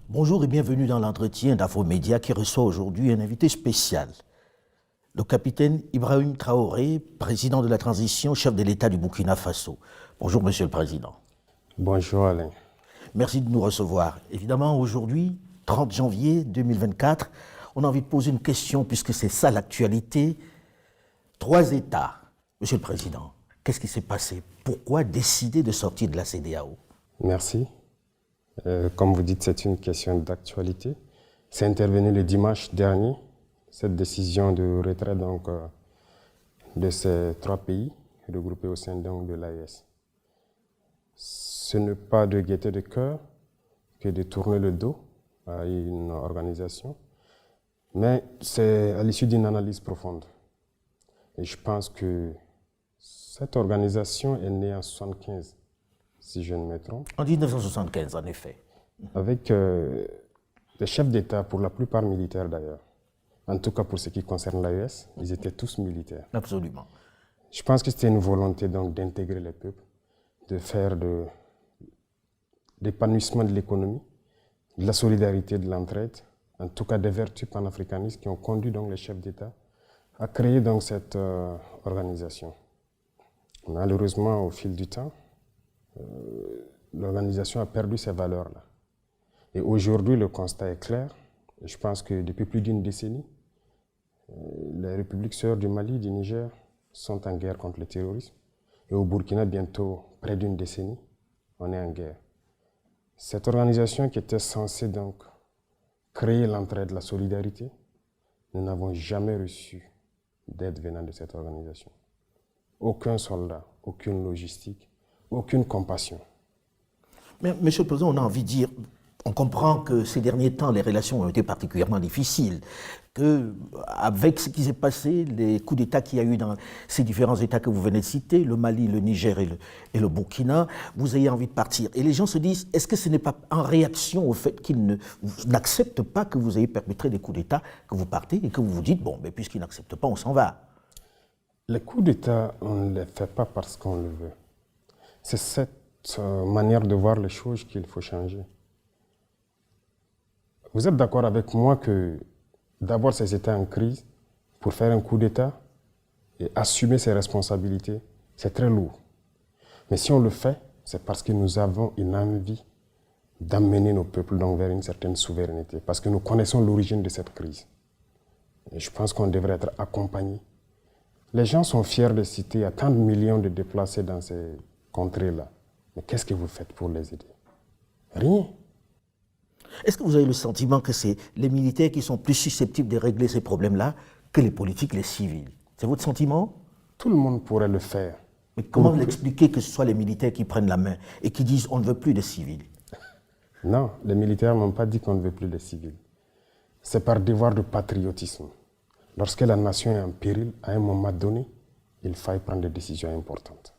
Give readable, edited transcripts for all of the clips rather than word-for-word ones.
Bonjour et bienvenue dans l'entretien d'Afromédia qui reçoit aujourd'hui un invité spécial. Le capitaine Ibrahim Traoré, président de la transition, chef de l'État du Burkina Faso. Bonjour Monsieur le Président. Bonjour Alain. Merci de nous recevoir. Évidemment, aujourd'hui, 30 janvier 2024, on a envie de poser une question puisque c'est ça l'actualité. 3 États. Monsieur le Président, qu'est-ce qui s'est passé? Pourquoi décider de sortir de la CEDEAO? Merci. Comme vous dites, c'est une question d'actualité. C'est intervenu le dimanche dernier, cette décision de retrait de ces 3 pays regroupés au sein de l'AES. Ce n'est pas de gaieté de cœur que de tourner le dos à une organisation, mais c'est à l'issue d'une analyse profonde. Et je pense que cette organisation est née en 1975, si je ne me trompe. En 1975, en effet. Avec des chefs d'État, pour la plupart militaires d'ailleurs. En tout cas, pour ce qui concerne l'AES, ils étaient tous militaires. Absolument. Je pense que c'était une volonté donc d'intégrer les peuples, de faire de l'épanouissement de l'économie, de la solidarité, de l'entraide, en tout cas des vertus panafricanistes qui ont conduit donc les chefs d'État à créer donc cette organisation. Malheureusement, au fil du temps, l'organisation a perdu ces valeurs-là. Et aujourd'hui, le constat est clair. Je pense que depuis plus d'une décennie, les républiques sœurs du Mali, du Niger, sont en guerre contre le terrorisme. Et au Burkina, bientôt près d'une décennie, on est en guerre. Cette organisation qui était censée donc créer l'entraide, la solidarité, nous n'avons jamais reçu d'aide venant de cette organisation. Aucun soldat, aucune logistique, aucune compassion. Mais, Monsieur le Président, on a envie de dire, on comprend que ces derniers temps, les relations ont été particulièrement difficiles, qu'avec ce qui s'est passé, les coups d'État qu'il y a eu dans ces différents États que vous venez de citer, le Mali, le Niger et le Burkina, vous ayez envie de partir. Et les gens se disent, est-ce que ce n'est pas en réaction au fait qu'ils n'acceptent pas que vous ayez perpétré des coups d'État, que vous partez et que vous vous dites, bon, mais puisqu'ils n'acceptent pas, on s'en va? Les coups d'État, on ne les fait pas parce qu'on le veut. C'est cette manière de voir les choses qu'il faut changer. Vous êtes d'accord avec moi que d'abord ces États en crise, pour faire un coup d'État et assumer ses responsabilités, c'est très lourd. Mais si on le fait, c'est parce que nous avons une envie d'amener nos peuples donc vers une certaine souveraineté, parce que nous connaissons l'origine de cette crise. Et je pense qu'on devrait être accompagné. Les gens sont fiers de citer, il y a tant de millions de déplacés dans ces contrées-là. Mais qu'est-ce que vous faites pour les aider? Rien. Est-ce que vous avez le sentiment que c'est les militaires qui sont plus susceptibles de régler ces problèmes-là que les politiques, les civils? C'est votre sentiment? Tout le monde pourrait le faire. Mais comment l'expliquer que ce soit les militaires qui prennent la main et qui disent on ne veut plus de civils? Non, les militaires n'ont pas dit qu'on ne veut plus de civils. C'est par devoir de patriotisme. Lorsque la nation est en péril, à un moment donné, il faille prendre des décisions importantes.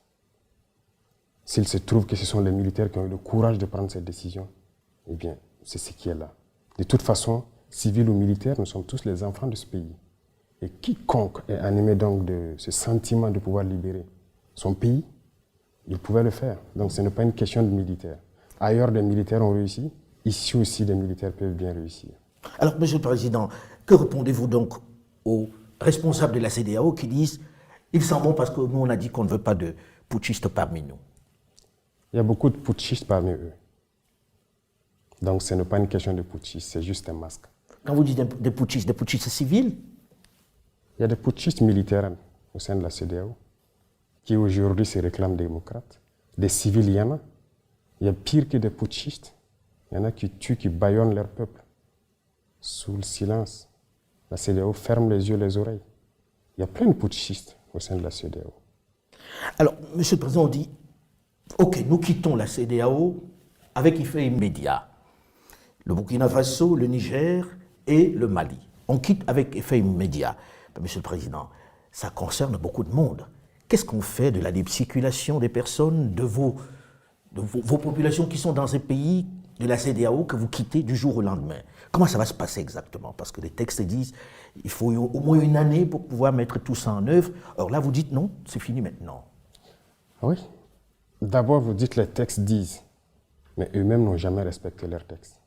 S'il se trouve que ce sont les militaires qui ont eu le courage de prendre ces décisions, eh bien, c'est ce qui est là. De toute façon, civils ou militaires, nous sommes tous les enfants de ce pays. Et quiconque est animé donc de ce sentiment de pouvoir libérer son pays, il pouvait le faire. Donc ce n'est pas une question de militaires. Ailleurs, des militaires ont réussi. Ici aussi, des militaires peuvent bien réussir. Alors, Monsieur le Président, que répondez-vous donc aux responsables de la CEDEAO qui disent ils s'en vont parce que nous, on a dit qu'on ne veut pas de putschistes parmi nous? Il y a beaucoup de putschistes parmi eux. Donc ce n'est pas une question de putschistes, c'est juste un masque. Quand vous dites des putschistes civils? Il y a des putschistes militaires au sein de la CEDEAO qui aujourd'hui se réclament démocrates. Des civils, il y en a. Il y a pire que des putschistes. Il y en a qui tuent, qui bâillonnent leur peuple. Sous le silence, la CEDEAO ferme les yeux, les oreilles. Il y a plein de putschistes au sein de la CEDEAO. Alors, Monsieur le Président, on dit, ok, nous quittons la CEDEAO avec effet immédiat. Le Burkina Faso, le Niger et le Mali. On quitte avec effet immédiat. Mais, Monsieur le Président, ça concerne beaucoup de monde. Qu'est-ce qu'on fait de la libre circulation des personnes, de vos populations qui sont dans ces pays de la CEDEAO que vous quittez du jour au lendemain? Comment ça va se passer exactement? Parce que les textes disent qu'il faut au moins une année pour pouvoir mettre tout ça en œuvre. Or là, vous dites non, c'est fini maintenant. Oui. D'abord, vous dites les textes disent, mais eux-mêmes n'ont jamais respecté leurs textes.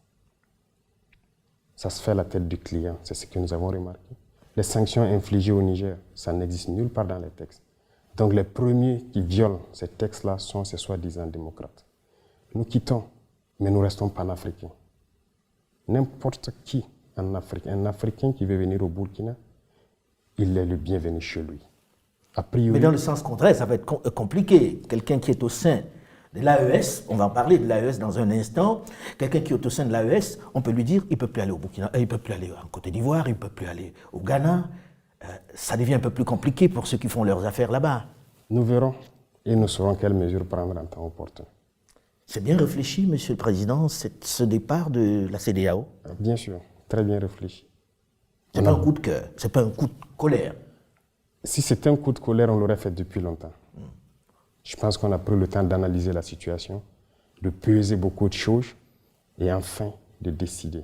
ça se fait à la tête du client, c'est ce que nous avons remarqué. Les sanctions infligées au Niger, ça n'existe nulle part dans les textes. Donc les premiers qui violent ces textes-là sont ces soi-disant démocrates. Nous quittons, mais nous restons panafricains. N'importe qui en Afrique, un Africain qui veut venir au Burkina, il est le bienvenu chez lui. A priori, mais dans le sens contraire, ça va être compliqué. Quelqu'un qui est au sein de l'AES, on va en parler de l'AES dans un instant, quelqu'un qui est au sein de l'AES, on peut lui dire il ne peut plus aller au Burkina, il ne peut plus aller en Côte d'Ivoire, il ne peut plus aller au Ghana. Ça devient un peu plus compliqué pour ceux qui font leurs affaires là-bas. Nous verrons et nous saurons quelles mesures prendre en temps opportun. C'est bien réfléchi, Monsieur le Président, ce départ de la CEDEAO? Bien sûr, très bien réfléchi. Ce n'est pas un coup de cœur, ce n'est pas un coup de colère. Si c'était un coup de colère, on l'aurait fait depuis longtemps. Je pense qu'on a pris le temps d'analyser la situation, de peser beaucoup de choses et enfin de décider.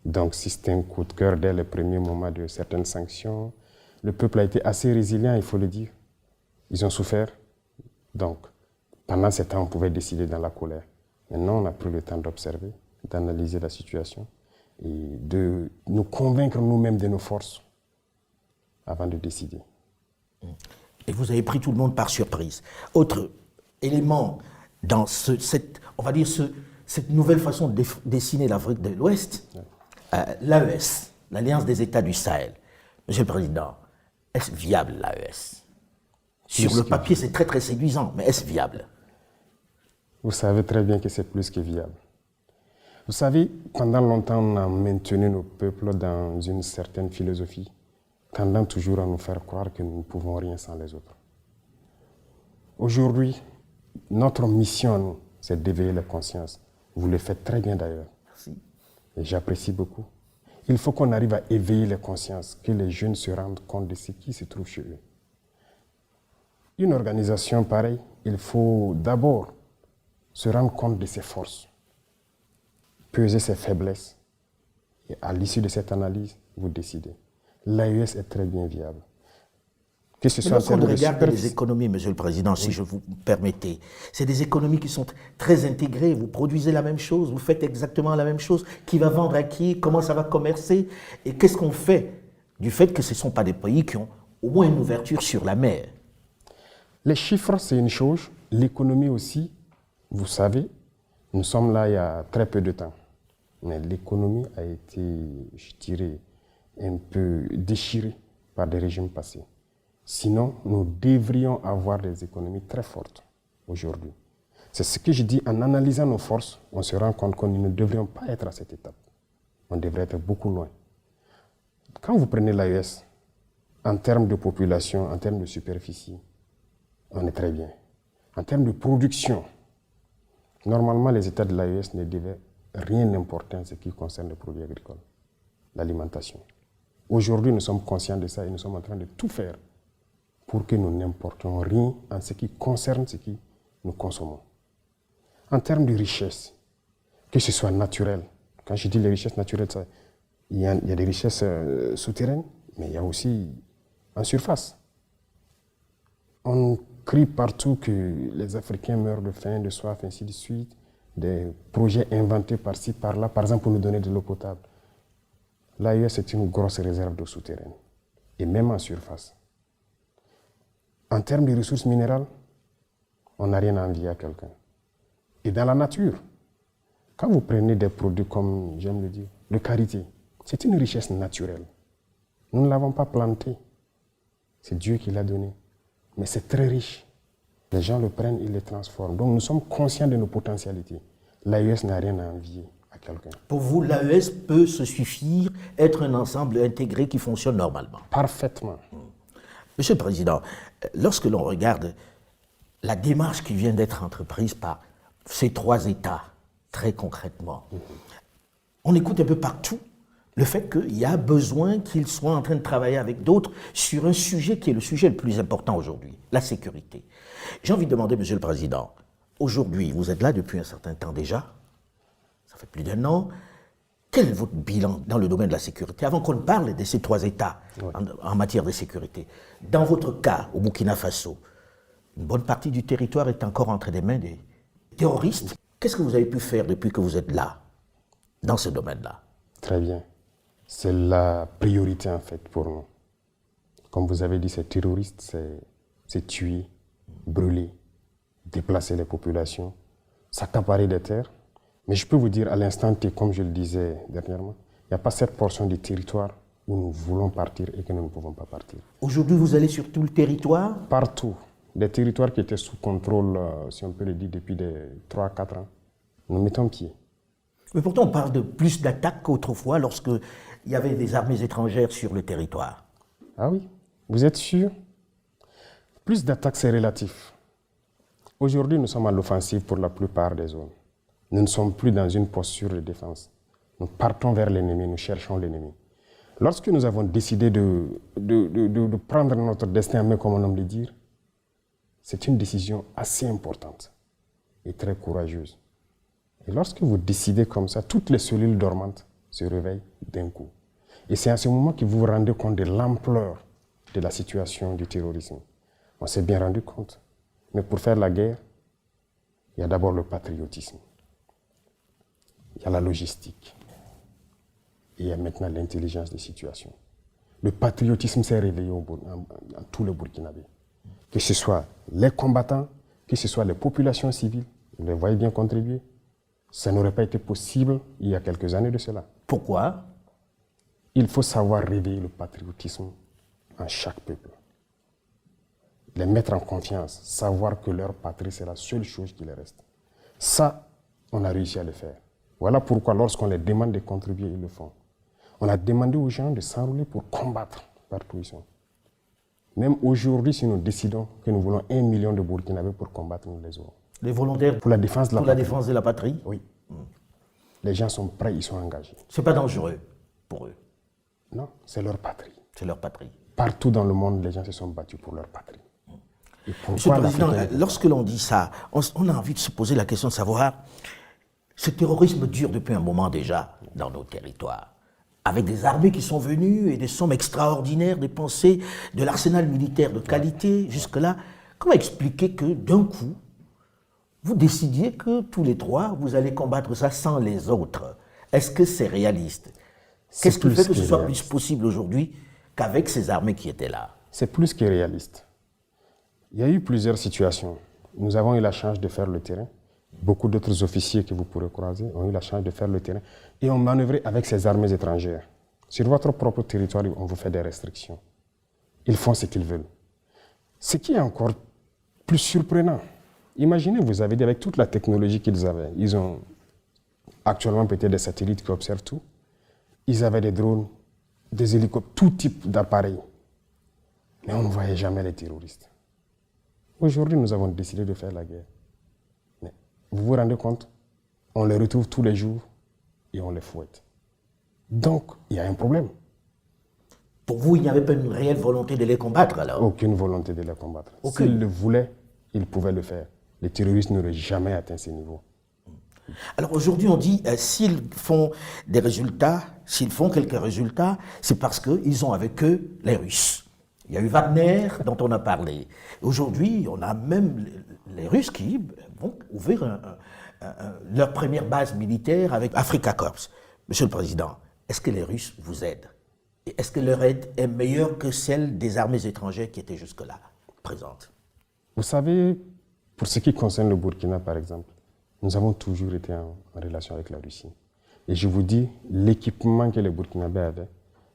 Donc si c'était un coup de cœur dès les premiers moments de certaines sanctions, le peuple a été assez résilient, il faut le dire. Ils ont souffert. Donc pendant ce temps, on pouvait décider dans la colère. Maintenant, on a pris le temps d'observer, d'analyser la situation et de nous convaincre nous-mêmes de nos forces avant de décider. Et vous avez pris tout le monde par surprise. Autre élément dans cette nouvelle façon de dessiner l'Afrique de l'Ouest, l'AES, l'Alliance des États du Sahel. Monsieur le Président, est-ce viable l'AES? Sur le papier, c'est très très séduisant, mais est-ce viable? Vous savez très bien que c'est plus que viable. Vous savez, pendant longtemps, on a maintenu nos peuples dans une certaine philosophie, tendant toujours à nous faire croire que nous ne pouvons rien sans les autres. Aujourd'hui, notre mission à nous, c'est d'éveiller la conscience. Vous le faites très bien d'ailleurs. Merci. Et j'apprécie beaucoup. Il faut qu'on arrive à éveiller les consciences, que les jeunes se rendent compte de ce qui se trouve chez eux. Une organisation pareille, il faut d'abord se rendre compte de ses forces, peser ses faiblesses, et à l'issue de cette analyse, vous décidez. L'AES est très bien viable. Que ce soit lorsqu'on regarde les économies, Monsieur le Président, si je vous permettez, c'est des économies qui sont très intégrées. Vous produisez la même chose, vous faites exactement la même chose. Qui va vendre à qui? Comment ça va commercer? Et qu'est-ce qu'on fait du fait que ce ne sont pas des pays qui ont au moins une ouverture sur la mer? Les chiffres, c'est une chose. L'économie aussi, vous savez, nous sommes là il y a très peu de temps. Mais l'économie a été, je dirais, un peu déchirée par des régimes passés. Sinon, nous devrions avoir des économies très fortes aujourd'hui. C'est ce que je dis, en analysant nos forces, on se rend compte que nous ne devrions pas être à cette étape. On devrait être beaucoup loin. Quand vous prenez l'AES, en termes de population, en termes de superficie, on est très bien. En termes de production, normalement, les États de l'AES ne devaient rien importer en ce qui concerne les produits agricoles, l'alimentation. Aujourd'hui, nous sommes conscients de ça et nous sommes en train de tout faire pour que nous n'importions rien en ce qui concerne ce que nous consommons. En termes de richesse, que ce soit naturel, quand je dis les richesses naturelles, il y a des richesses souterraines, mais il y a aussi en surface. On crie partout que les Africains meurent de faim, de soif, ainsi de suite, des projets inventés par-ci, par-là, par exemple pour nous donner de l'eau potable. L'AES est une grosse réserve d'eau souterraine, et même en surface. En termes de ressources minérales, on n'a rien à envier à quelqu'un. Et dans la nature, quand vous prenez des produits comme, j'aime le dire, le karité, c'est une richesse naturelle. Nous ne l'avons pas planté. C'est Dieu qui l'a donné. Mais c'est très riche. Les gens le prennent, ils le transforment. Donc nous sommes conscients de nos potentialités. L'AES n'a rien à envier à quelqu'un. Pour vous, l'AES peut se suffire, être un ensemble intégré qui fonctionne normalement? Parfaitement. Monsieur le Président, lorsque l'on regarde la démarche qui vient d'être entreprise par ces trois États, très concrètement, on écoute un peu partout le fait qu'il y a besoin qu'ils soient en train de travailler avec d'autres sur un sujet qui est le sujet le plus important aujourd'hui, la sécurité. J'ai envie de demander, Monsieur le Président, aujourd'hui, vous êtes là depuis un certain temps déjà, ça fait plus d'1 an, quel est votre bilan dans le domaine de la sécurité? Avant qu'on ne parle de ces trois États en matière de sécurité, dans votre cas, au Burkina Faso, une bonne partie du territoire est encore entre les mains des terroristes. Qu'est-ce que vous avez pu faire depuis que vous êtes là, dans ce domaine-là? Très bien. C'est la priorité en fait pour nous. Comme vous avez dit, ces terroristes, c'est tuer, brûler, déplacer les populations, s'accaparer des terres. Mais je peux vous dire à l'instant T, comme je le disais dernièrement, il n'y a pas cette portion du territoire où nous voulons partir et que nous ne pouvons pas partir. Aujourd'hui, vous allez sur tout le territoire? Partout. Des territoires qui étaient sous contrôle, si on peut le dire, depuis 3 à 4 ans. Nous mettons pied. Mais pourtant, on parle de plus d'attaques qu'autrefois lorsqu'il y avait des armées étrangères sur le territoire. Ah oui, vous êtes sûr? Plus d'attaques, c'est relatif. Aujourd'hui, nous sommes à l'offensive pour la plupart des zones. Nous ne sommes plus dans une posture de défense. Nous partons vers l'ennemi, nous cherchons l'ennemi. Lorsque nous avons décidé de prendre notre destin en main, comme on aime le dire, c'est une décision assez importante et très courageuse. Et lorsque vous décidez comme ça, toutes les cellules dormantes se réveillent d'un coup. Et c'est à ce moment que vous vous rendez compte de l'ampleur de la situation du terrorisme. On s'est bien rendu compte. Mais pour faire la guerre, il y a d'abord le patriotisme. Il y a la logistique. Et il y a maintenant l'intelligence des situations. Le patriotisme s'est réveillé dans tous les Burkinabés. Que ce soit les combattants, que ce soit les populations civiles, vous les voyez bien contribuer. Ça n'aurait pas été possible il y a quelques années de cela. Pourquoi? Il faut savoir réveiller le patriotisme en chaque peuple. Les mettre en confiance, savoir que leur patrie, c'est la seule chose qui les reste. Ça, on a réussi à le faire. Voilà pourquoi lorsqu'on les demande de contribuer, ils le font. On a demandé aux gens de s'enrôler pour combattre partout où ils sont. Même aujourd'hui, si nous décidons que nous voulons 1 million de Burkinabés pour combattre, nous les aurons. Les volontaires pour la défense de la patrie. Défense de la patrie? Oui. Les gens sont prêts, ils sont engagés. C'est pas dangereux pour eux? Non, c'est leur patrie. C'est leur patrie. Partout dans le monde, les gens se sont battus pour leur patrie. Et Monsieur le Président, lorsque l'on dit ça, on a envie de se poser la question de savoir, ce terrorisme dure depuis un moment déjà dans nos territoires, avec des armées qui sont venues et des sommes extraordinaires dépensées, de l'arsenal militaire de qualité jusque-là. Comment expliquer que d'un coup, vous décidiez que tous les trois, vous allez combattre ça sans les autres? Est-ce que c'est réaliste? Qu'est-ce qui fait que ce soit plus possible aujourd'hui qu'avec ces armées qui étaient là? C'est plus que réaliste. Il y a eu plusieurs situations. Nous avons eu la chance de faire le terrain. Beaucoup d'autres officiers que vous pourrez croiser ont eu la chance de faire le terrain et ont manœuvré avec ces armées étrangères. Sur votre propre territoire, on vous fait des restrictions. Ils font ce qu'ils veulent. Ce qui est encore plus surprenant, imaginez, vous avez dit, avec toute la technologie qu'ils avaient, ils ont actuellement peut-être des satellites qui observent tout, ils avaient des drones, des hélicoptères, tout type d'appareils. Mais on ne voyait jamais les terroristes. Aujourd'hui, nous avons décidé de faire la guerre. Mais vous vous rendez compte? On les retrouve tous les jours et on les fouette. Donc, il y a un problème. Pour vous, il n'y avait pas une réelle volonté de les combattre alors? Aucune volonté de les combattre. S'ils le voulaient, ils pouvaient le faire. Les terroristes n'auraient jamais atteint ces niveaux. Alors aujourd'hui, on dit s'ils font des résultats, s'ils font quelques résultats, c'est parce qu'ils ont avec eux les Russes. Il y a eu Wagner, dont on a parlé. Aujourd'hui, on a même les Russes qui vont ouvrir leur première base militaire avec Africa Corps. Monsieur le Président, est-ce que les Russes vous aident? Et est-ce que leur aide est meilleure que celle des armées étrangères qui étaient jusque-là présentes? Vous savez, pour ce qui concerne le Burkina, par exemple, nous avons toujours été en relation avec la Russie. Et je vous dis, l'équipement que les Burkinabés avaient,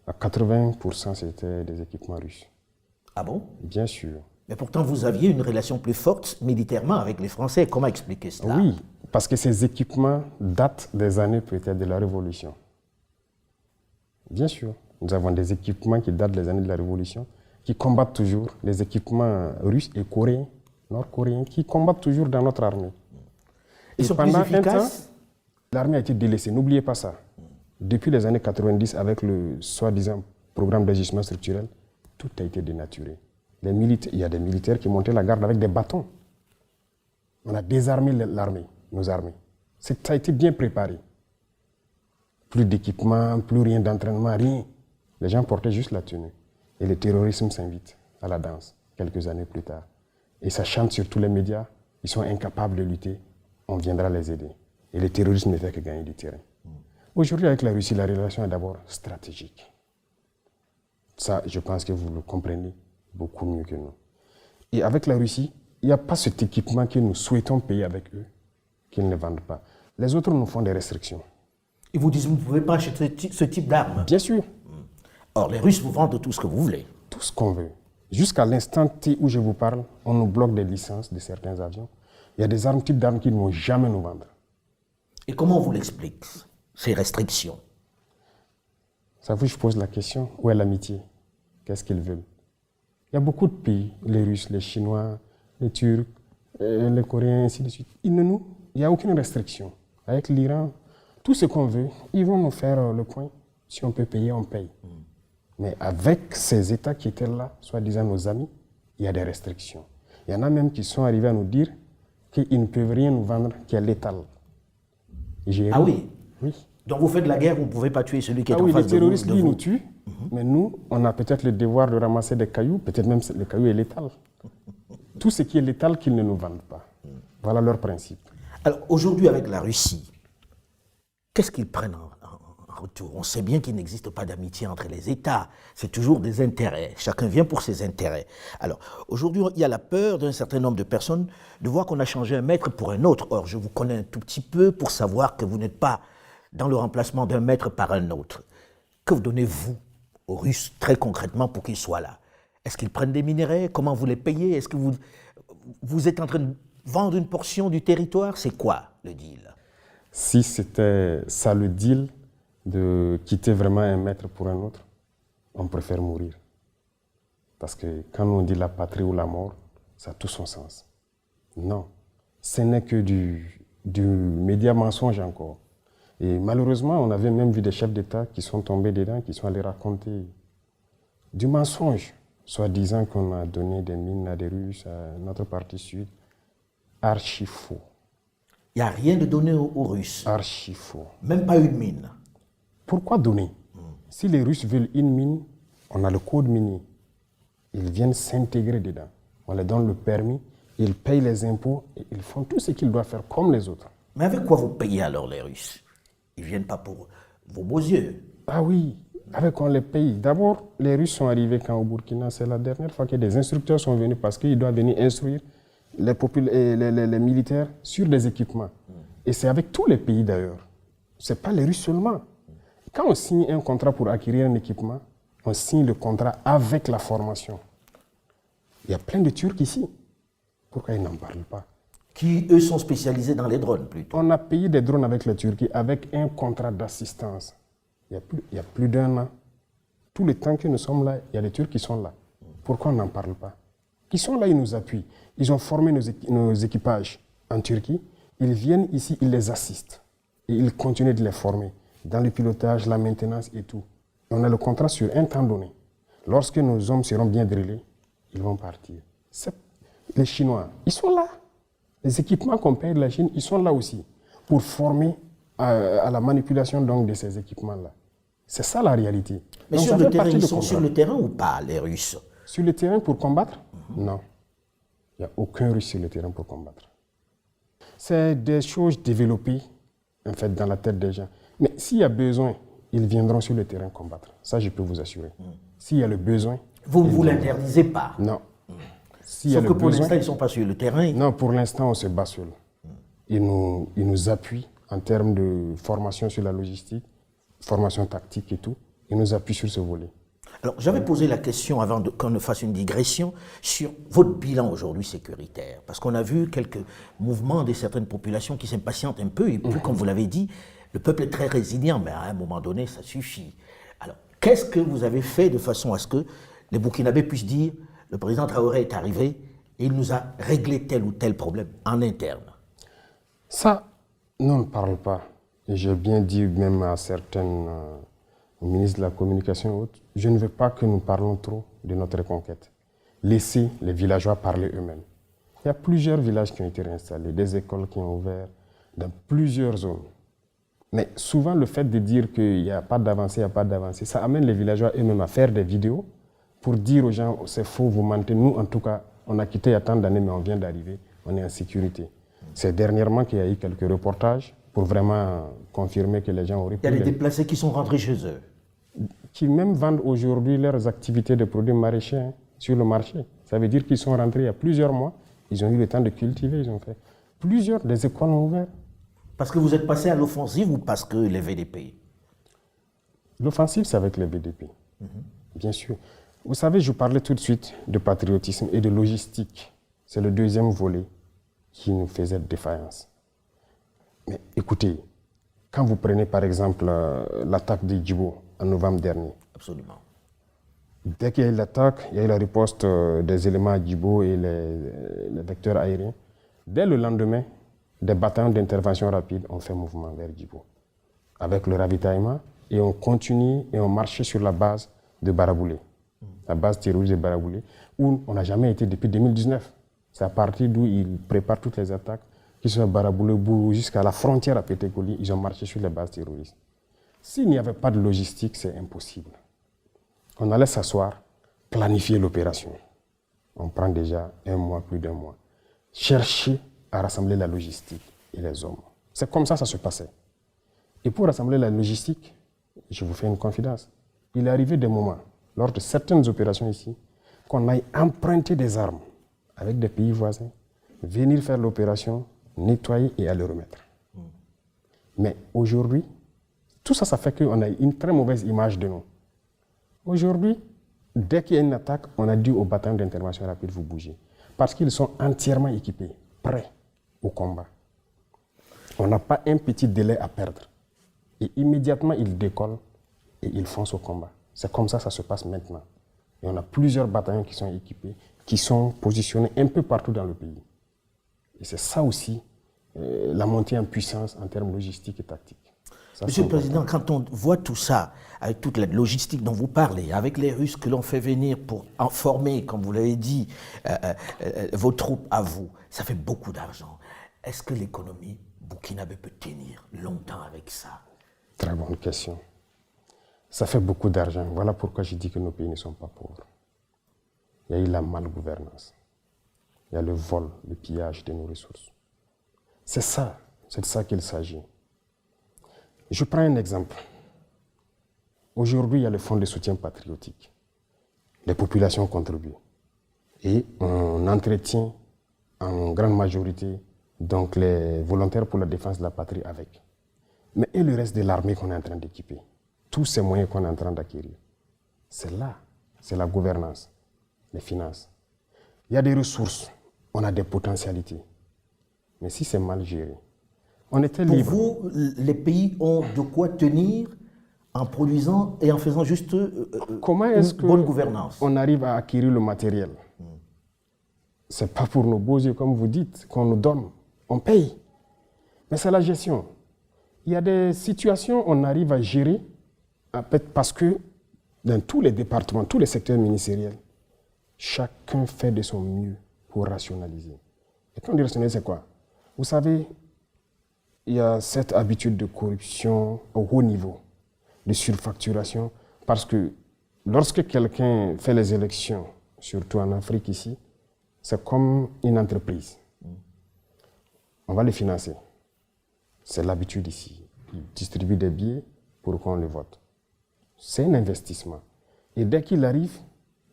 à 80%, c'était des équipements russes. Ah bon? Bien sûr. Mais pourtant, vous aviez une relation plus forte militairement avec les Français. Comment expliquer cela? Oui, parce que ces équipements datent des années peut-être de la Révolution. Bien sûr. Nous avons des équipements qui datent des années de la Révolution, qui combattent toujours, des équipements russes et coréens, nord-coréens, qui combattent toujours dans notre armée. Ils sont plus efficaces? L'armée a été délaissée, n'oubliez pas ça. Depuis les années 90, avec le soi-disant programme d'ajustement structurel, tout a été dénaturé. Il y a des militaires qui montaient la garde avec des bâtons. On a désarmé l'armée, nos armées. Ça a été bien préparé. Plus d'équipement, plus rien d'entraînement, rien. Les gens portaient juste la tenue. Et le terrorisme s'invite à la danse, quelques années plus tard. Et ça chante sur tous les médias, ils sont incapables de lutter, on viendra les aider. Et le terrorisme ne fait que gagner du terrain. Aujourd'hui, avec la Russie, la relation est d'abord stratégique. Ça, je pense que vous le comprenez beaucoup mieux que nous. Et avec la Russie, il n'y a pas cet équipement que nous souhaitons payer avec eux, qu'ils ne vendent pas. Les autres nous font des restrictions. Ils vous disent que vous ne pouvez pas acheter ce type d'armes. Bien sûr. Or, les Russes vous vendent tout ce que vous voulez. Tout ce qu'on veut. Jusqu'à l'instant T où je vous parle, on nous bloque des licences de certains avions. Il y a des armes, types d'armes qu'ils ne vont jamais nous vendre. Et comment on vous l'explique, ces restrictions? Ça vous, je pose la question, où est l'amitié? Qu'est-ce qu'ils veulent? Il y a beaucoup de pays, les Russes, les Chinois, les Turcs, les Coréens, ainsi de suite. Il n'y a aucune restriction. Avec l'Iran, tout ce qu'on veut, ils vont nous faire le point. Si on peut payer, on paye. Mais avec ces États qui étaient là, soi-disant nos amis, il y a des restrictions. Il y en a même qui sont arrivés à nous dire qu'ils ne peuvent rien nous vendre qui est létal. Ah oui? Oui. Donc vous faites la guerre, vous ne pouvez pas tuer celui qui est en oui, face les de vous. terroristes, lui, nous tuent. Mais nous, on a peut-être le devoir de ramasser des cailloux, peut-être même le caillou est létal. Tout ce qui est létal, qu'ils ne nous vendent pas. Voilà leur principe. Alors aujourd'hui, avec la Russie, qu'est-ce qu'ils prennent en retour? On sait bien qu'il n'existe pas d'amitié entre les États. C'est toujours des intérêts. Chacun vient pour ses intérêts. Alors aujourd'hui, il y a la peur d'un certain nombre de personnes de voir qu'on a changé un maître pour un autre. Or, je vous connais un tout petit peu pour savoir que vous n'êtes pas dans le remplacement d'un maître par un autre. Que vous donnez-vous aux Russes très concrètement pour qu'ils soient là? Est-ce qu'ils prennent des minerais? Comment vous les payez? Est-ce que vous êtes en train de vendre une portion du territoire? C'est quoi le deal? Si c'était ça le deal, de quitter vraiment un maître pour un autre, on préfère mourir. Parce que quand on dit la patrie ou la mort, ça a tout son sens. Non, ce n'est que du média mensonge encore. Et malheureusement, on avait même vu des chefs d'État qui sont tombés dedans, qui sont allés raconter du mensonge, soi-disant qu'on a donné des mines à des Russes, à notre partie sud. Archi faux. Il n'y a rien de donné aux Russes. Archi faux. Même pas une mine. Pourquoi donner? Si les Russes veulent une mine, on a le code minier. Ils viennent s'intégrer dedans. On leur donne le permis, ils payent les impôts et ils font tout ce qu'ils doivent faire comme les autres. Mais avec quoi vous payez alors les Russes? Ils ne viennent pas pour vos beaux yeux. Ah oui, avec quoi on les paye? D'abord, les Russes sont arrivés quand au Burkina, c'est la dernière fois que des instructeurs sont venus parce qu'ils doivent venir instruire les militaires sur des équipements. Et c'est avec tous les pays d'ailleurs. Ce n'est pas les Russes seulement. Quand on signe un contrat pour acquérir un équipement, on signe le contrat avec la formation. Il y a plein de Turcs ici. Pourquoi ils n'en parlent pas? Qui, eux, sont spécialisés dans les drones plutôt. On a payé des drones avec la Turquie avec un contrat d'assistance. Il y a plus d'un an. Tout le temps que nous sommes là, il y a des Turcs qui sont là. Pourquoi on n'en parle pas? Ils sont là, ils nous appuient. Ils ont formé nos équipages en Turquie. Ils viennent ici, ils les assistent. Et ils continuent de les former dans le pilotage, la maintenance et tout. Et on a le contrat sur un temps donné. Lorsque nos hommes seront bien drillés, ils vont partir. Les Chinois, ils sont là. Les équipements qu'on paye de la Chine, ils sont là aussi pour former à la manipulation donc, de ces équipements-là. C'est ça la réalité. Mais donc, sur le terrain, ils sont sur le terrain ou pas, les Russes? Sur le terrain pour combattre? Non. Il n'y a aucun Russe sur le terrain pour combattre. C'est des choses développées en fait, dans la tête des gens. Mais s'il y a besoin, ils viendront sur le terrain combattre. Ça, je peux vous assurer. S'il y a le besoin... Vous ne vous l'interdisez pas? Non. Sauf que pour l'instant, ils ne sont pas sur le terrain. Non, pour l'instant, on se bat seul. Ils nous appuient en termes de formation sur la logistique, formation tactique et tout. Ils nous appuient sur ce volet. Alors, j'avais posé la question, avant qu'on ne fasse une digression, sur votre bilan aujourd'hui sécuritaire. Parce qu'on a vu quelques mouvements de certaines populations qui s'impatientent un peu. Et puis, comme vous l'avez dit, le peuple est très résilient, mais à un moment donné, ça suffit. Alors, qu'est-ce que vous avez fait de façon à ce que les Burkinabés puissent dire le président Traoré est arrivé et il nous a réglé tel ou tel problème en interne? Ça, nous on ne parle pas. Et j'ai bien dit même à certains ministres de la communication et autres, je ne veux pas que nous parlons trop de notre reconquête. Laissez les villageois parler eux-mêmes. Il y a plusieurs villages qui ont été réinstallés, des écoles qui ont ouvert dans plusieurs zones. Mais souvent, le fait de dire qu'il n'y a pas d'avancée, ça amène les villageois eux-mêmes à faire des vidéos pour dire aux gens, c'est faux, vous mentez. Nous, en tout cas, on a quitté il y a tant d'années, mais on vient d'arriver, on est en sécurité. C'est dernièrement qu'il y a eu quelques reportages pour vraiment confirmer que les gens auraient Il y a des déplacés qui sont rentrés chez eux. Qui même vendent aujourd'hui leurs activités de produits maraîchers sur le marché. Ça veut dire qu'ils sont rentrés il y a plusieurs mois, ils ont eu le temps de cultiver, ils ont fait des écoles ont ouvert. Parce que vous êtes passé à l'offensive ou parce que les VDP? L'offensive, c'est avec les VDP, bien sûr. Vous savez, je parlais tout de suite de patriotisme et de logistique. C'est le deuxième volet qui nous faisait défaillance. Mais écoutez, quand vous prenez par exemple l'attaque de Djibo en novembre dernier. Absolument. Dès qu'il y a eu l'attaque, il y a eu la riposte des éléments à Djibo et les vecteurs aériens. Dès le lendemain, des bataillons d'intervention rapide ont fait mouvement vers Djibo, avec le ravitaillement, et on continue et on marchait sur la base de Baraboulé, la base terroriste de Baraboulé, où on n'a jamais été depuis 2019. C'est à partir d'où ils préparent toutes les attaques, qui sont à Baraboulé, Bourou, jusqu'à la frontière à Pétékoli, ils ont marché sur les bases terroristes. S'il n'y avait pas de logistique, c'est impossible. On allait s'asseoir, planifier l'opération. On prend déjà un mois, plus d'un mois. Chercher à rassembler la logistique et les hommes. C'est comme ça que ça se passait. Et pour rassembler la logistique, je vous fais une confidence. Il est arrivé des moments, lors de certaines opérations ici, qu'on aille emprunter des armes avec des pays voisins, venir faire l'opération, nettoyer et aller remettre. Mais aujourd'hui, tout ça, ça fait qu'on a une très mauvaise image de nous. Aujourd'hui, dès qu'il y a une attaque, on a dit aux bataillons d'intervention rapide, vous bougez. Parce qu'ils sont entièrement équipés, prêts au combat. On n'a pas un petit délai à perdre. Et immédiatement, ils décollent et ils foncent au combat. C'est comme ça que ça se passe maintenant. Et on a plusieurs bataillons qui sont équipés, qui sont positionnés un peu partout dans le pays. Et c'est ça aussi, la montée en puissance en termes logistiques et tactiques. Ça, Monsieur le Président, quand on voit tout ça, avec toute la logistique dont vous parlez, avec les Russes que l'on fait venir pour former, comme vous l'avez dit, vos troupes à vous, ça fait beaucoup d'argent. Est-ce que l'économie burkinabé peut tenir longtemps avec ça? Très bonne question. Ça fait beaucoup d'argent. Voilà pourquoi je dis que nos pays ne sont pas pauvres. Il y a eu la malgouvernance. Il y a le vol, le pillage de nos ressources. C'est de ça qu'il s'agit. Je prends un exemple. Aujourd'hui, il y a le fonds de soutien patriotique. Les populations contribuent. Et on entretient en grande majorité donc les volontaires pour la défense de la patrie avec. Mais et le reste de l'armée qu'on est en train d'équiper? Tous ces moyens qu'on est en train d'acquérir. C'est là, c'est la gouvernance, les finances. Il y a des ressources, on a des potentialités. Mais si c'est mal géré, on était libre. Pour vous, les pays ont de quoi tenir en produisant et en faisant juste Comment est-ce une bonne gouvernance? On arrive à acquérir le matériel? Ce n'est pas pour nos beaux yeux, comme vous dites, qu'on nous donne. On paye. Mais c'est la gestion. Il y a des situations où on arrive à gérer parce que dans tous les départements, tous les secteurs ministériels, chacun fait de son mieux pour rationaliser. Et quand on dit rationaliser, c'est quoi? Vous savez, il y a cette habitude de corruption au haut niveau, de surfacturation, parce que lorsque quelqu'un fait les élections, surtout en Afrique ici, c'est comme une entreprise. On va les financer. C'est l'habitude ici. Ils distribuent des billets pour qu'on les vote. C'est un investissement. Et dès qu'il arrive,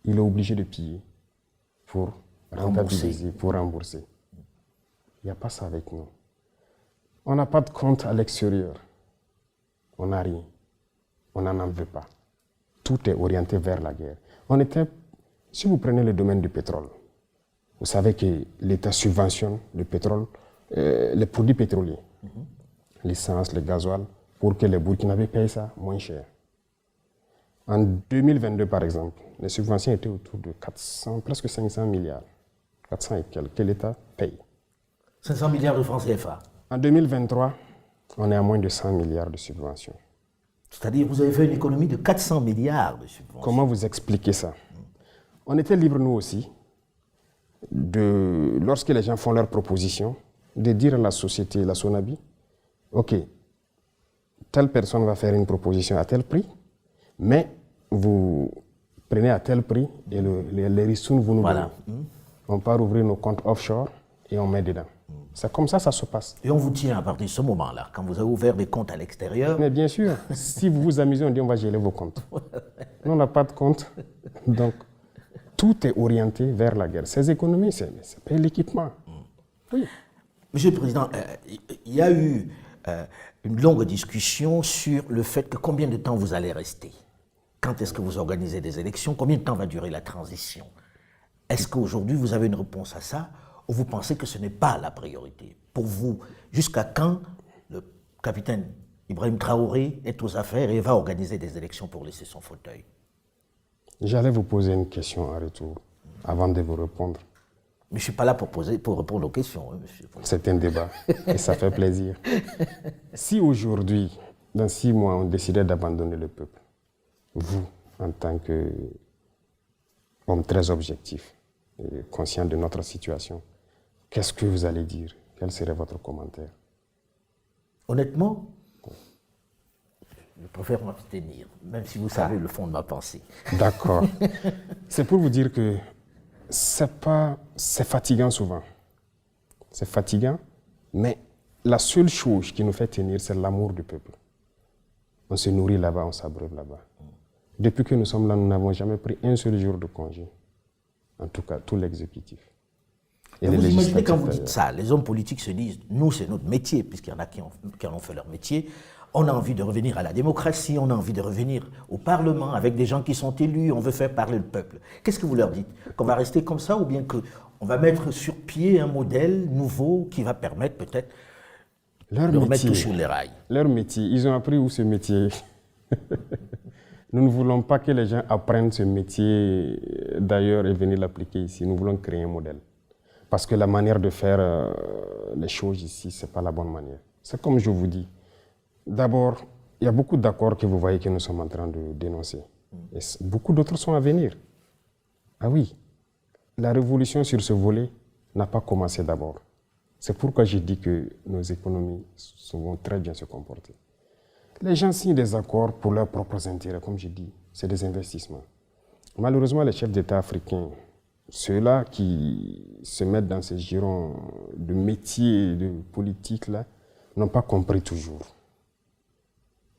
il est obligé de payer pour rentabiliser, pour rembourser. Il n'y a pas ça avec nous. On n'a pas de compte à l'extérieur. On n'a rien. On n'en veut pas. Tout est orienté vers la guerre. Si vous prenez le domaine du pétrole, vous savez que l'État subventionne le pétrole, les produits pétroliers, l'essence, le gasoil, pour que les Burkinabés payent ça moins cher. En 2022, par exemple, les subventions étaient autour de 400, presque 500 milliards. 400 et quelques, que l'État paye. 500 milliards de francs CFA. En 2023, on est à moins de 100 milliards de subventions. C'est-à-dire, vous avez fait une économie de 400 milliards de subventions. Comment vous expliquez ça? On était libres, nous aussi, lorsque les gens font leurs propositions, de dire à la société, la Sonabi, OK, telle personne va faire une proposition à tel prix, mais vous prenez à tel prix et les ressources, vous nous donnez. On part ouvrir nos comptes offshore et on met dedans. C'est comme ça se passe. Et on vous tient à partir de ce moment-là, quand vous avez ouvert des comptes à l'extérieur. Mais bien sûr, si vous vous amusez, on dit on va geler vos comptes. Nous, on n'a pas de compte. Donc, tout est orienté vers la guerre. Ces économies, c'est payer l'équipement. Oui. Monsieur le Président, il y a eu une longue discussion sur le fait que combien de temps vous allez rester. Quand est-ce que vous organisez des élections? Combien de temps va durer la transition? Est-ce qu'aujourd'hui vous avez une réponse à ça ou vous pensez que ce n'est pas la priorité? Pour vous, jusqu'à quand le capitaine Ibrahim Traoré est aux affaires et va organiser des élections pour laisser son fauteuil? J'allais vous poser une question en retour avant de vous répondre. Mais je ne suis pas là pour répondre aux questions, hein, monsieur. C'est un débat et ça fait plaisir. Si aujourd'hui, dans 6 mois, on décidait d'abandonner le peuple, vous, en tant qu'homme très objectif et conscient de notre situation, qu'est-ce que vous allez dire? Quel serait votre commentaire? Honnêtement, je préfère m'abstenir, même si vous savez le fond de ma pensée. D'accord. C'est pour vous dire que c'est fatigant souvent. C'est fatigant, mais la seule chose qui nous fait tenir, c'est l'amour du peuple. On se nourrit là-bas, on s'abreuve là-bas. Depuis que nous sommes là, nous n'avons jamais pris un seul jour de congé. En tout cas, tout l'exécutif. Et vous imaginez quand vous dites ça, les hommes politiques se disent, nous c'est notre métier, puisqu'il y en a qui en ont fait leur métier, on a envie de revenir à la démocratie, on a envie de revenir au Parlement avec des gens qui sont élus, on veut faire parler le peuple. Qu'est-ce que vous leur dites? Qu'on va rester comme ça ou bien qu'on va mettre sur pied un modèle nouveau qui va permettre peut-être de remettre tout sur les rails? Leur métier, ils ont appris où ce métier? Nous ne voulons pas que les gens apprennent ce métier d'ailleurs et venir l'appliquer ici. Nous voulons créer un modèle. Parce que la manière de faire les choses ici, ce n'est pas la bonne manière. C'est comme je vous dis. D'abord, il y a beaucoup d'accords que vous voyez que nous sommes en train de dénoncer. Et beaucoup d'autres sont à venir. Ah oui, la révolution sur ce volet n'a pas commencé d'abord. C'est pourquoi j'ai dit que nos économies vont très bien se comporter. Les gens signent des accords pour leurs propres intérêts, comme je dis, c'est des investissements. Malheureusement, les chefs d'État africains, ceux-là qui se mettent dans ces girons de métiers, de politique, là, n'ont pas compris toujours.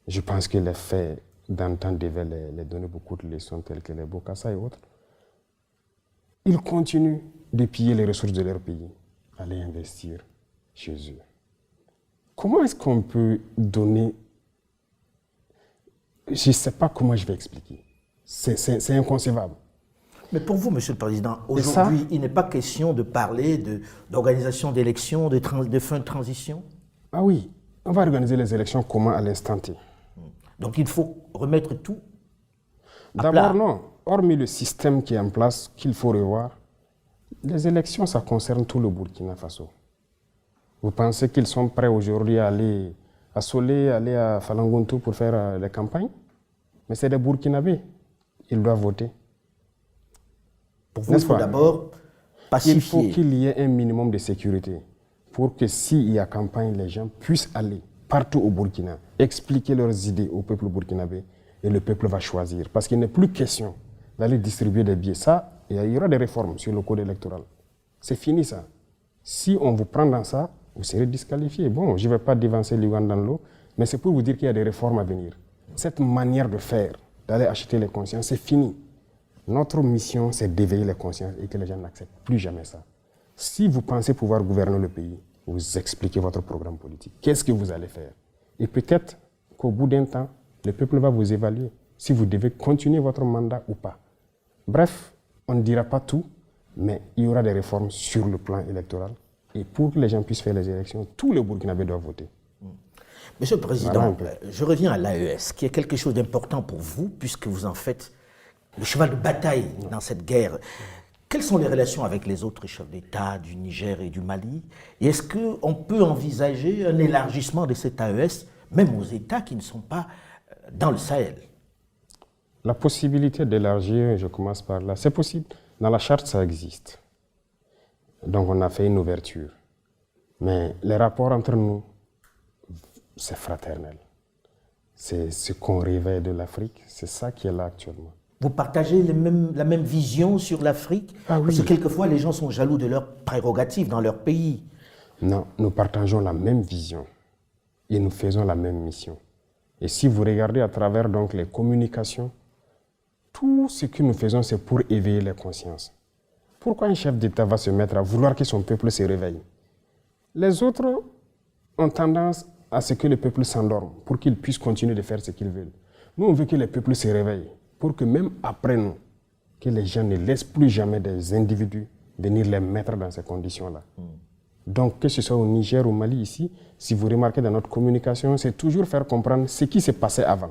Je pense que les faits d'antan devaient les donner beaucoup de leçons, telles que les Bokassa et autres. Ils continuent de piller les ressources de leur pays, aller investir chez eux. Comment est-ce qu'on peut donner... Je ne sais pas comment je vais expliquer. C'est inconcevable. Mais pour vous, Monsieur le Président, aujourd'hui, il n'est pas question de parler d'organisation d'élections, de fin de transition? Ah oui, on va organiser les élections comment à l'instant T? Donc il faut remettre tout à plat. D'abord non, hormis le système qui est en place, qu'il faut revoir, les élections, ça concerne tout le Burkina Faso. Vous pensez qu'ils sont prêts aujourd'hui à aller à Solé, aller à Falangonto pour faire les campagnes? Mais c'est des Burkinabés, ils doivent voter. Pour vous, il faut d'abord pacifier. Il faut qu'il y ait un minimum de sécurité pour que s'il y a campagne, les gens puissent aller partout au Burkina, expliquer leurs idées au peuple burkinabé et le peuple va choisir. Parce qu'il n'est plus question d'aller distribuer des billets. Ça, il y aura des réformes sur le code électoral. C'est fini ça. Si on vous prend dans ça, vous serez disqualifié. Bon, je ne vais pas dévancer l'Ouganda dans l'eau, mais c'est pour vous dire qu'il y a des réformes à venir. Cette manière de faire, d'aller acheter les consciences, c'est fini. Notre mission, c'est d'éveiller les consciences et que les gens n'acceptent plus jamais ça. Si vous pensez pouvoir gouverner le pays, vous expliquez votre programme politique. Qu'est-ce que vous allez faire? Et peut-être qu'au bout d'un temps, le peuple va vous évaluer si vous devez continuer votre mandat ou pas. Bref, on ne dira pas tout, mais il y aura des réformes sur le plan électoral. Et pour que les gens puissent faire les élections, tous les Burkinabés doivent voter. Monsieur le Président, je reviens à l'AES, qui est quelque chose d'important pour vous, puisque vous en faites le cheval de bataille dans cette guerre. Quelles sont les relations avec les autres chefs d'État du Niger et du Mali? Et est-ce qu'on peut envisager un élargissement de cette AES, même aux États qui ne sont pas dans le Sahel? La possibilité d'élargir, je commence par là, c'est possible. Dans la charte, ça existe. Donc on a fait une ouverture. Mais les rapports entre nous, c'est fraternel. C'est ce qu'on réveille de l'Afrique, c'est ça qui est là actuellement. Vous partagez la même vision sur l'Afrique? Ah oui. Parce que quelquefois, les gens sont jaloux de leurs prérogatives dans leur pays. Non, nous partageons la même vision et nous faisons la même mission. Et si vous regardez à travers donc les communications, tout ce que nous faisons, c'est pour éveiller les consciences. Pourquoi un chef d'État va se mettre à vouloir que son peuple se réveille? Les autres ont tendance à ce que le peuple s'endorme pour qu'il puisse continuer de faire ce qu'ils veulent. Nous, on veut que les peuples se réveillent pour que même après nous, que les gens ne laissent plus jamais des individus venir les mettre dans ces conditions-là. Donc, que ce soit au Niger ou au Mali ici, si vous remarquez dans notre communication, c'est toujours faire comprendre ce qui s'est passé avant.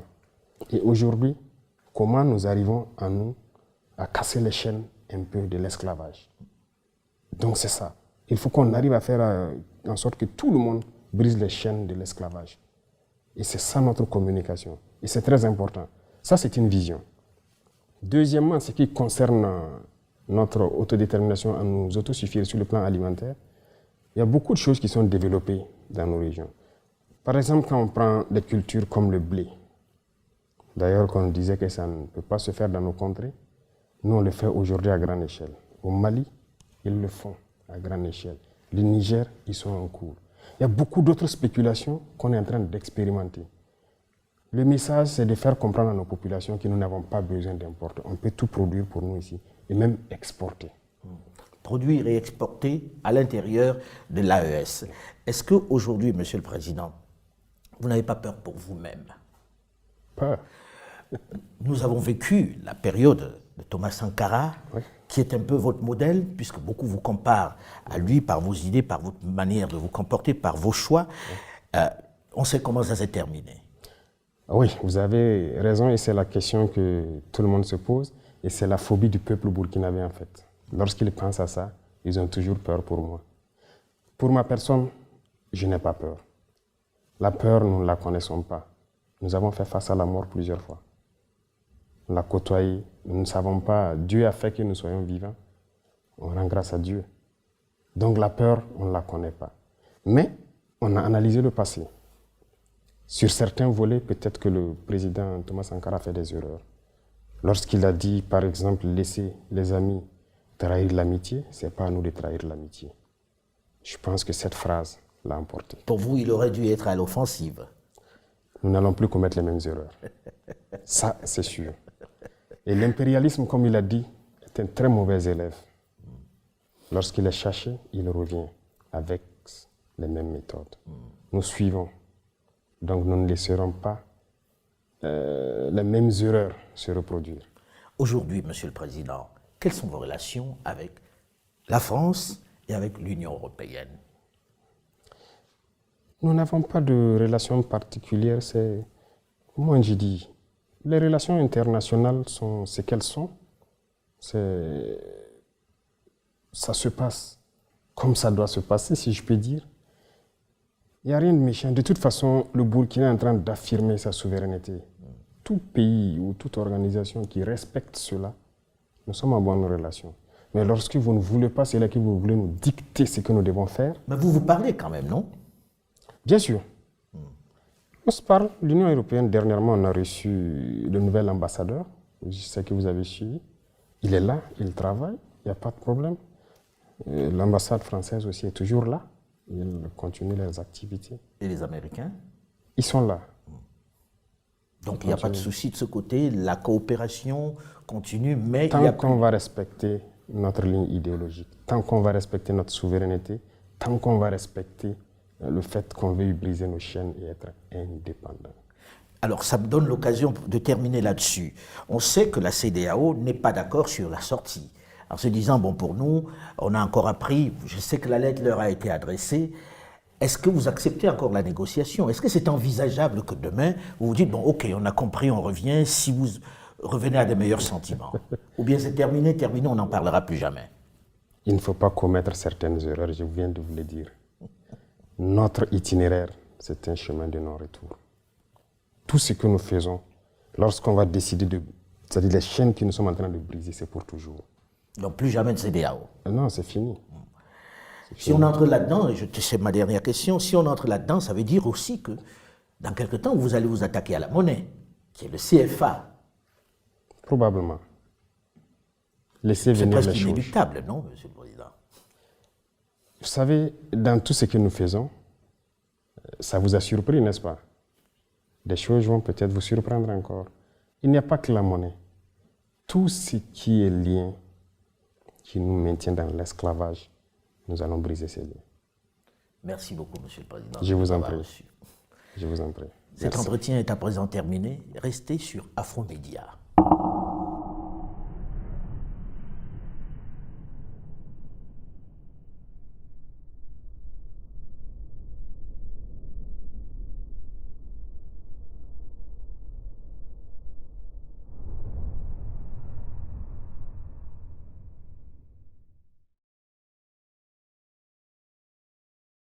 Et aujourd'hui, comment nous arrivons à casser les chaînes un peu de l'esclavage. Donc c'est ça. Il faut qu'on arrive à faire en sorte que tout le monde brise les chaînes de l'esclavage. Et c'est ça notre communication. Et c'est très important. Ça, c'est une vision. Deuxièmement, ce qui concerne notre autodétermination à nous autosuffire sur le plan alimentaire, il y a beaucoup de choses qui sont développées dans nos régions. Par exemple, quand on prend des cultures comme le blé, d'ailleurs, qu'on disait que ça ne peut pas se faire dans nos contrées, nous, on le fait aujourd'hui à grande échelle. Au Mali, ils le font à grande échelle. Le Niger, ils sont en cours. Il y a beaucoup d'autres spéculations qu'on est en train d'expérimenter. Le message, c'est de faire comprendre à nos populations que nous n'avons pas besoin d'importer. On peut tout produire pour nous ici et même exporter. Produire et exporter à l'intérieur de l'AES. Est-ce qu'aujourd'hui, Monsieur le Président, vous n'avez pas peur pour vous-même? Peur? Nous avons vécu la période de Thomas Sankara, oui, qui est un peu votre modèle, puisque beaucoup vous comparent à lui par vos idées, par votre manière de vous comporter, par vos choix. Oui. On sait comment ça s'est terminé. Oui, vous avez raison, et c'est la question que tout le monde se pose, et c'est la phobie du peuple burkinabé en fait. Lorsqu'ils pensent à ça, ils ont toujours peur pour moi. Pour ma personne, je n'ai pas peur. La peur, nous ne la connaissons pas. Nous avons fait face à la mort plusieurs fois. On l'a côtoyé. Nous ne savons pas. Dieu a fait que nous soyons vivants. On rend grâce à Dieu. Donc la peur, on ne la connaît pas. Mais on a analysé le passé. Sur certains volets, peut-être que le président Thomas Sankara a fait des erreurs. Lorsqu'il a dit, par exemple, laisser les amis trahir l'amitié, ce n'est pas à nous de trahir l'amitié. Je pense que cette phrase l'a emporté. Pour vous, il aurait dû être à l'offensive. Nous n'allons plus commettre les mêmes erreurs. Ça, c'est sûr. Et l'impérialisme, comme il a dit, est un très mauvais élève. Lorsqu'il est cherché, il revient avec les mêmes méthodes. Nous suivons. Donc nous ne laisserons pas les mêmes erreurs se reproduire. Aujourd'hui, Monsieur le Président, quelles sont vos relations avec la France et avec l'Union européenne? Nous n'avons pas de relations particulières. Moi, je dis, les relations internationales sont ce qu'elles sont. Ça se passe comme ça doit se passer, si je peux dire. Il n'y a rien de méchant. De toute façon, le Burkina est en train d'affirmer sa souveraineté. Tout pays ou toute organisation qui respecte cela, nous sommes en bonne relation. Mais lorsque vous ne voulez pas, c'est là que vous voulez nous dicter ce que nous devons faire. Mais vous parlez quand même, non? Bien sûr. On se parle. L'Union européenne, dernièrement, on a reçu le nouvel ambassadeur. Je sais que vous avez suivi. Il est là, il travaille, il n'y a pas de problème. L'ambassade française aussi est toujours là. Ils continuent leurs activités. Et les Américains? Ils sont là. Donc il n'y a pas de souci de ce côté, la coopération continue, mais tant qu'on va respecter notre ligne idéologique, tant qu'on va respecter notre souveraineté, tant qu'on va respecter le fait qu'on veuille briser nos chaînes et être indépendant. Alors ça me donne l'occasion de terminer là-dessus. On sait que la CEDEAO n'est pas d'accord sur la sortie. En se disant, bon, pour nous, on a encore appris, je sais que la lettre leur a été adressée. Est-ce que vous acceptez encore la négociation? Est-ce que c'est envisageable que demain, vous vous dites, bon, ok, on a compris, on revient, si vous revenez à des meilleurs sentiments? Ou bien c'est terminé, on n'en parlera plus jamais? Il ne faut pas commettre certaines erreurs, je viens de vous le dire. Notre itinéraire, c'est un chemin de non-retour. Tout ce que nous faisons, lorsqu'on va décider c'est-à-dire les chaînes que nous sommes en train de briser, c'est pour toujours. Donc plus jamais de CEDEAO? Non, c'est fini. Si on entre là-dedans, et c'est ma dernière question, si on entre là-dedans, ça veut dire aussi que dans quelque temps, vous allez vous attaquer à la monnaie, qui est le CFA. Probablement. Laissez venir les choses. C'est presque inéluctable, non, Monsieur le Président? Vous savez, dans tout ce que nous faisons, ça vous a surpris, n'est-ce pas? Des choses vont peut-être vous surprendre encore. Il n'y a pas que la monnaie. Tout ce qui est lien, qui nous maintient dans l'esclavage, nous allons briser ces liens. Merci beaucoup, Monsieur le Président. Je vous en d'avoir prie. reçu. Je vous en prie. Cet Merci. entretien est à présent terminé. Restez sur Afromédia.